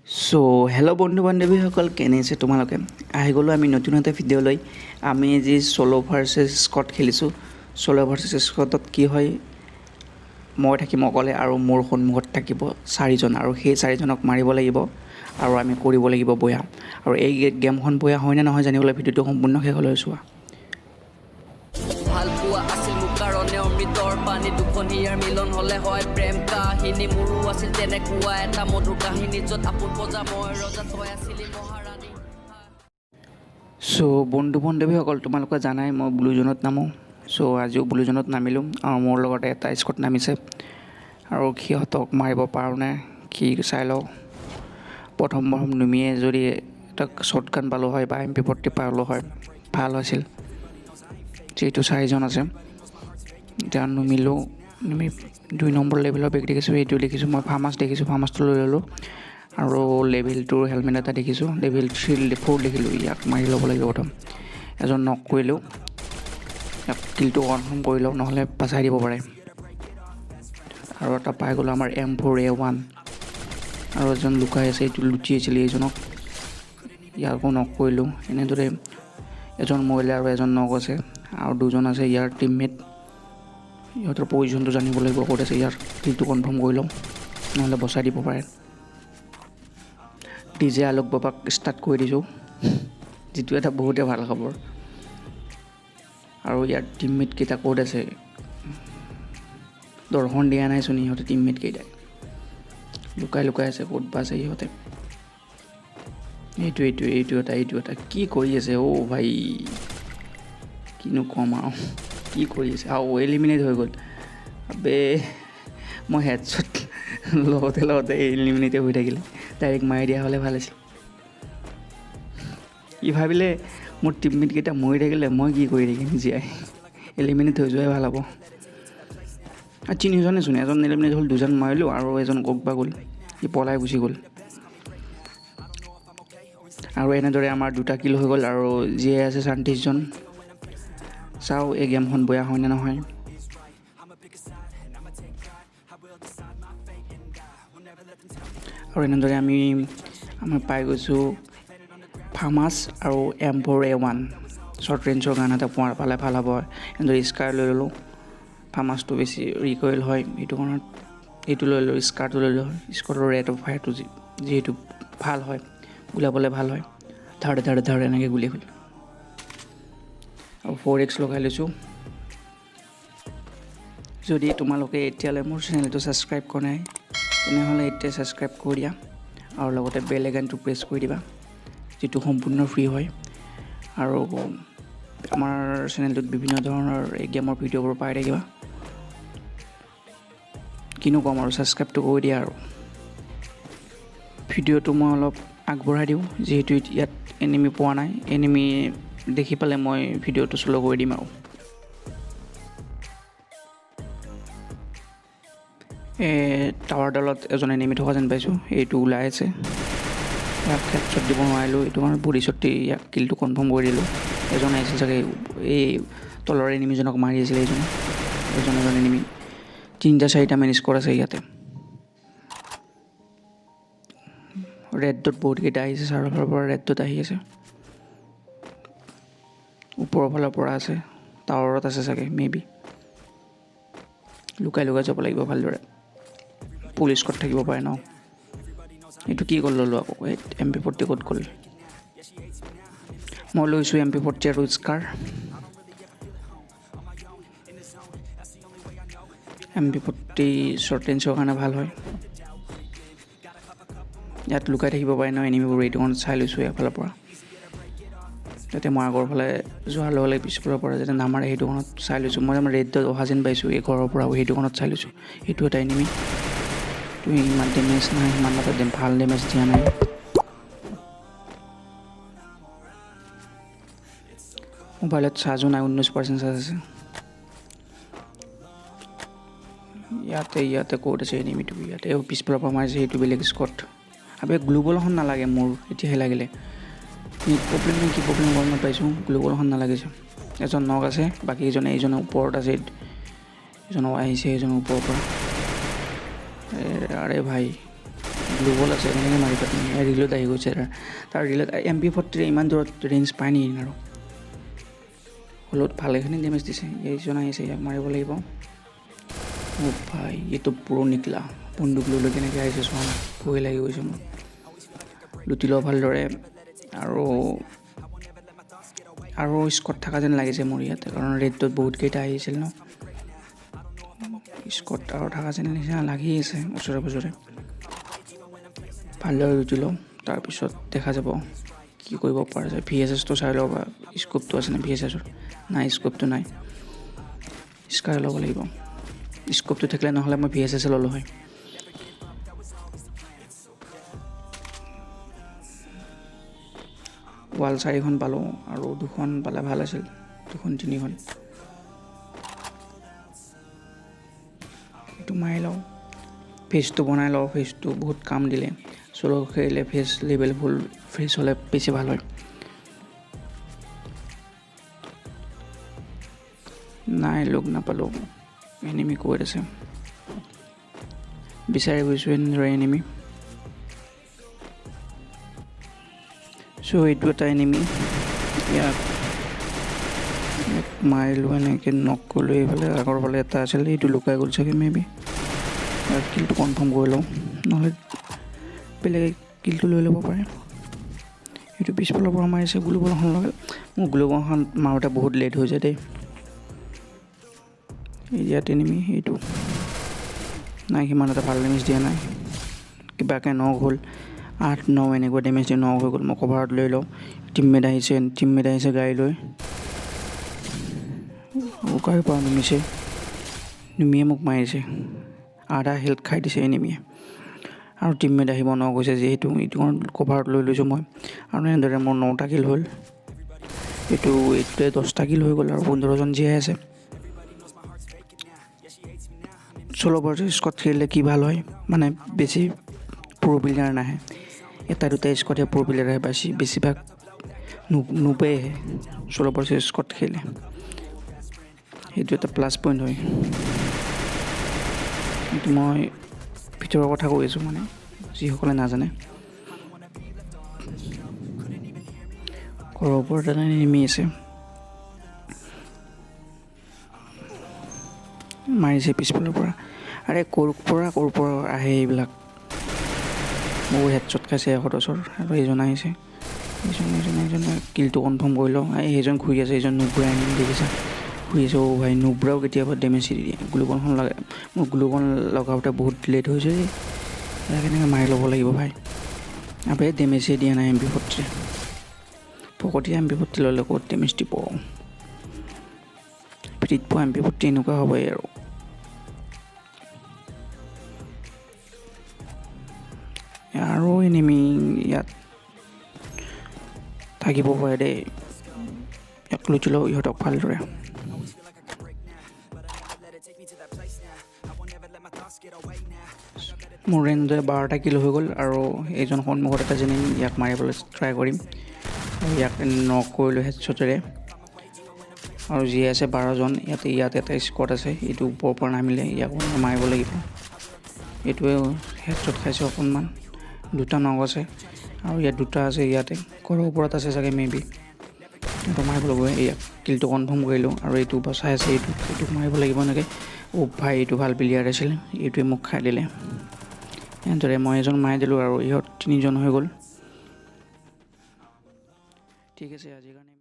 So, hello বন্ধু বান্ধৱীসকল কেনে আছে তোমালোকে আহি গলো আমি নতুন এটা ভিডিও লৈ আমি যি সোলো ভাৰ্চেছ স্কট খেলিছো সোলো ভাৰ্চেছ স্কটত কি হয় মই থাকিম অকলে আৰু মোৰ সন্মুখত থাকিব চাৰিজন আৰু সেই চাৰিজনক মাৰিব লাগিব আৰু আমি কৰিব লাগিব বয়া আৰু এই গেমখন বয়া হয় না নহয় জানিবলৈ ভিডিওটো সম্পূৰ্ণ শেষলৈ চোৱা ভাল পোৱা আছিল মোৰ কাৰণে অমৃতৰ পানী দুখনীয়াৰ মিলন হলে হয় প্ৰেম কাহিনী মোৰো আছিল তেনেকুৱা এটা মধুৰ কাহিনী য'ত আপোন বজা মই ৰজা তই আছিলি মহাৰাণী সো বন্ধু বান্ধৱীসকল তোমালোকে জানাই মই ব্লু জোনত নামো সো আজিও ব্লু জোনত নামিলোঁ আৰু মোৰ লগতে এটা স্কট নামিছে আৰু সিহঁতক মাৰিব পাৰোঁ নে কি চাই লওঁ প্ৰথম নুমিয়ে যদি এটা শ্বৰ্টগান পালোঁ হয় বা MP40 পালোঁ হয় ভাল আছিল যেহেতু চাৰিজন আছে এতিয়া নুমিলোঁ নুমি 2 নম্বৰ লেভেলৰ বেগ দেখিছোঁ এইটো দেখিছোঁ মই ফাৰ্মাছ দেখিছোঁ ফাৰ্মাছটো লৈ ল'লোঁ আৰু লেভেল 2 হেলমেট এটা দেখিছোঁ লেভেল 3 4 দেখিলোঁ ইয়াক মাৰি ল'ব লাগিব প্ৰথম এজন নক কৰিলোঁ ইয়াক কিলটো কনফাৰ্ম কৰি লওঁ নহ'লে পাচাই দিব পাৰে আৰু এটা পাই গ'লোঁ আমাৰ M4A1 আৰু এজন লুকাই আছে এইটো লুচি আছিলে এইজনক ইয়াকো নক কৰিলোঁ এনেদৰে এজন মহিলা আৰু এজন নক আছে আৰু দুজন আছে ইয়াৰ টিমমেট ইহঁতৰ পজিশ্যনটো জানিব লাগিব ক'ত আছে ইয়াৰ কিলটো কনফাৰ্ম কৰি লওঁ নহ'লে বচাই দিব পাৰে DJ আলোক বাবাক ষ্টাৰ্ট কৰি দিছোঁ যিটো এটা বহুতে ভাল খবৰ আৰু ইয়াৰ টিমমেট কেইটা ক'ত আছে দৰ্শন দিয়া নাই চোন ইহঁতে টিমমেট কেইটাই লুকাই আছে ক'ত বা আছে ইহঁতে এইটো এটা কি কৰি আছে অ' ভাই কিনো কম আৰু কি কৰি আছে আৰু এলিমিনেট হৈ গ'ল আবে মই হেডশ্বট লগতে এলিমিনেট হৈ থাকিলে ডাইৰেক্ট মাৰি দিয়া হ'লে ভাল আছিল ই ভাবিলে মোৰ টিমমেট কেইটা মৰি থাকিলে মই কি কৰি থাকিম জীয়াই এলিমিনেট হৈ যোৱাই ভাল হ'ব আৰু তিনিজনে চোন এজন এলিমিনেট হ'ল দুজন মাৰিলোঁ আৰু এজন গ'বা গ'ল সি পলাই গুচি গ'ল আৰু এনেদৰে আমাৰ দুটা কিল হৈ গ'ল আৰু জীয়াই আছে 37জন চাওঁ এই গেমখন বয়া হয় নে নহয় আৰু এনেদৰে আমি পাই গৈছোঁ ফাৰ্মাছ আৰু M4A1 শ্বৰ্ট ৰেঞ্জৰ গান এটা পালে ভাল হ'ব এনেদৰে স্কাৰ লৈ ল'লোঁ ফাৰ্মাছটো বেছি ৰিকইল হয় এইটো কাৰণত এইটো লৈ ল'লোঁ স্কাৰটো লৈ ল'লোঁ স্কাৰৰ ৰেট অফ ফায়াৰটো যিহেতু ভাল হয় গুলাবলৈ ভাল হয় ধাৰ এনেকৈ গুলি হ'ল আৰু 4x লগাই লৈছোঁ যদি তোমালোকে এতিয়ালৈ মোৰ চেনেলটো ছাবস্ক্ৰাইব কৰা নাই তেনেহ'লে এতিয়া ছাবস্ক্ৰাইব কৰি দিয়া আৰু লগতে বেল আইকনটো প্ৰেছ কৰি দিবা যিটো সম্পূৰ্ণ ফ্ৰী হয় আৰু আমাৰ চেনেলটোত বিভিন্ন ধৰণৰ এই গেমৰ ভিডিঅ'বোৰ পাই থাকিবা কিনো ক'ম আৰু ছাবস্ক্ৰাইবটো কৰি দিয়া আৰু ভিডিঅ'টো মই অলপ আগবঢ়াই দিওঁ যিহেতু ইয়াত এনিমি পোৱা নাই এনিমি দেখি পালে মই ভিডিঅ'টো শ্ল' কৰি দিম আৰু টাৱাৰডালত এজন এনিমি থকা যেন পাইছোঁ এইটো ওলাই আছে ইয়াক হেডশ্বট দিব নোৱাৰিলোঁ এইটো কাৰণে বডি শ্বট দি ইয়াক কিলটো কনফাৰ্ম কৰি দিলোঁ এজন আহিছিল চাগে এই তলৰ এনিমিজনক মাৰি আছিলে এজন এনিমি 3-4টা মেন স্কোৰ আছে ইয়াতে ৰেড ডট বহুতকেইটা আহিছে চাৰিওফালৰ পৰা ৰেড ডট আহি আছে ওপৰৰ ফালৰ পৰা আছে টাৱাৰত আছে চাগে মেবি লুকাই যাব লাগিব ভালদৰে পুলিচ ক'ত থাকিব পাৰে ন এইটো কি কৰি ল'লোঁ আকৌ এই MP40 ক'ত গ'ল মই লৈছোঁ MP40 আৰু স্কাৰ MP40 শ্বৰ্ট ৰেঞ্জৰ কাৰণে ভাল হয় ইয়াত লুকাই থাকিব পাৰে ন এনিমিবোৰ এইটো কাৰণে চাই লৈছোঁ এফালৰ পৰা যাতে মই আগৰ ফালে যোৱাৰ লগে লগে পিছফালৰ পৰা যাতে নামাৰে সেইটো কাৰণত চাই লৈছোঁ মই আমাৰ ৰেড ডট অহা যেন পাইছোঁ এই ঘৰৰ পৰা সেইটো কাৰণত চাই লৈছোঁ এইটো এটা এনিমি তুমি ইমান ডেমেজ নাই ইমান এটা ভাল ডেমেজ দিয়া নাই মোবাইলত চাৰ্জো নাই 19% চাৰ্জ আছে ইয়াতে ক'ত আছে এনিমিটো ইয়াতে পিছফালৰ পৰা মাৰিছে সেইটো বেলেগ স্কট আবে গ্লোবল এখন নালাগে মোৰ এতিয়াহে লাগিলে প্ৰব্লেম কি প্ৰব্লেম গম নাপাইছোঁ গ্লোবল এখন নালাগিছে এজন নক আছে বাকী এইজনৰ ওপৰত আছে এজনো আহিছে এজনৰ ওপৰৰ পৰা আৰে ভাই গ্লোবল আছে কেনেকৈ মাৰি পাতিম ৰিলত আহি গৈছে তাৰ ৰিলত MP40 ইমান দূৰত ৰেঞ্জ পাই নেকি আৰু হ'লেও ভালেখিনি ডেমেজ দিছে এইজন আহিছে ইয়াক মাৰিব লাগিব ভাই এইটো পুৰো নিকলা বন্দুক লৈ কেনেকৈ আহিছে চোৱা না ভয় লাগি গৈছে মোৰ লুটি লওঁ ভালদৰে আৰু স্কট থকা যেন লাগিছে মোৰ ইয়াতে কাৰণ ৰেডটোত বহুতকেইটা আহিছিল ন স্কট আৰু থকা যেন নিচিনা লাগি আছে ওচৰে পাজৰে ভালদৰে লুটি লওঁ তাৰপিছত দেখা যাব কি কৰিব পৰা যায় VSSটো চাই লওঁ বা স্কোপটো আছে নে VSSৰ নাই স্কোপটো নাই স্কাৰ ল'ব লাগিব স্কোপটো থাকিলে নহ'লে মই VSS ল'লোঁ হয় ৱাল 4খন পালোঁ আৰু 2খন পালে ভাল আছিল 2খন 3খন এইটো মাৰি লওঁ ফেচটো বনাই লওঁ ফেচটো বহুত কাম দিলে চলো খেলিলে ফেচ লেভেল ফুল ফেচ হ'লে বেছি ভাল হয় নাই লগ নাপালোঁ এনিমি ক'ত আছে বিচাৰি গৈছোঁ এনেদৰে এনিমি চ' এইটো এটা এনিমি ইয়াক মাৰিলোঁ এনেকৈ নক কৰিলোঁ এইফালে আগৰ ফালে এটা আছিল এইটো লুকাই গ'ল চাগে মেবি ইয়াৰ কিলটো কনফাৰ্ম কৰি লওঁ নহ'লে বেলেগে কিলটো লৈ ল'ব পাৰে এইটো পিছফালৰ পৰা মাৰিছে গ্লোবলখন লগাই মোৰ গ্লোবলখন মাৰোঁতে বহুত লেট হৈ যায় দেই ইয়াত এনিমি এইটো নাই সিমান এটা ভাল ডেমেজ দিয়া নাই কিবাকৈ নক হ'ল 8-9 এনেকুৱা ডেমেজ দি নক হৈ গ'ল মই কভাৰত লৈ লওঁ টিমমেট আহিছে গাড়ী লৈ গাড়ীৰ পৰা নিমিয়ে মোক মাৰিছে আধা হেল্থ খাই দিছে এনিমিয়ে আৰু টিমমেট আহিব নক হৈছে যিহেতু এইটো কভাৰত লৈ লৈছোঁ মই আৰু এনেদৰে মোৰ 9টা কিল হ'ল এইটোৱে 10টা কিল হৈ গ'ল আৰু 15জন জীয়াই আছে চলো ভাৰ্চেছ স্কট খেলিলে কি ভাল হয় মানে বেছি প্ৰ' প্লেয়াৰ নাহে এটা দুটা স্কটহে প্ৰ' প্লেয়াৰ আহে বেছিভাগ নুবেই আহে চলো ভাৰ্চেছ স্কট খেলে সেইটো এটা প্লাছ পইণ্ট হয় কিন্তু মই ভিতৰৰ কথা কৈ আছোঁ মানে যিসকলে নাজানে ঘৰৰ ওপৰত এটা এনিমি আছে মাৰিছে পিছফালৰ পৰা আৰে ক'ৰ পৰা আহে এইবিলাক মোৰ হেডশ্বট খাইছে 110ৰ আৰু এইজন আহিছে এইজনে কিলটো কনফাৰ্ম কৰি লওঁ এইজন ঘূৰি আছে এইজন নুব্ৰা এনিমি দেখিছা ঘূৰি আছে ভাই নুব্ৰাও কেতিয়াবা ডেমেজ দি দিয়ে গ্লোবলখন লগাই মোৰ গ্লোবল লগাওঁতে বহুত লেট হৈছে ইয়াক কেনেকৈ মাৰি ল'ব লাগিব ভাই আবে ডেমেজে দিয়া নাই MP40 পকতি MP40 ল'লে ক'ত ডেমেজ দিব পিটিত পোৱা MP40 এনেকুৱা হ'বই আৰু এনিমি ইয়াত থাকিব পাৰে দেই ইয়াক লুটি লওঁ ইহঁতক ভালদৰে মোৰ ৰেঞ্জে 12টা কিল হৈ গ'ল আৰু এইজন সন্মুখত এটা যেনে ইয়াক মাৰিবলৈ ট্ৰাই কৰিম ইয়াক নক কৰিলোঁ হেডশ্বটেৰে আৰু যি আছে 12জন ইয়াত এটা স্কট আছে এইটো ওপৰৰ পৰা নামিলে ইয়াক মাৰিব লাগিব এইটোৱে হেডশ্বট খাইছে অকণমান 2টা নক আছে আৰু ইয়াত 2টা আছে ইয়াতে ঘৰৰ ওপৰত আছে চাগে মেবি এইটো মাৰিব লাগিব ইয়াক কিলটো কনফাৰ্ম কৰিলোঁ আৰু এইটো বচাই আছে এইটো মাৰিব লাগিব এনেকৈ ভাই এইটো ভাল প্লেয়াৰ আছিল এইটোৱে মোক খাই দিলে এনেদৰে মই এজন মাৰি দিলোঁ আৰু ইহঁত 3জন হৈ গ'ল ঠিক আছে আজিৰ কাৰণে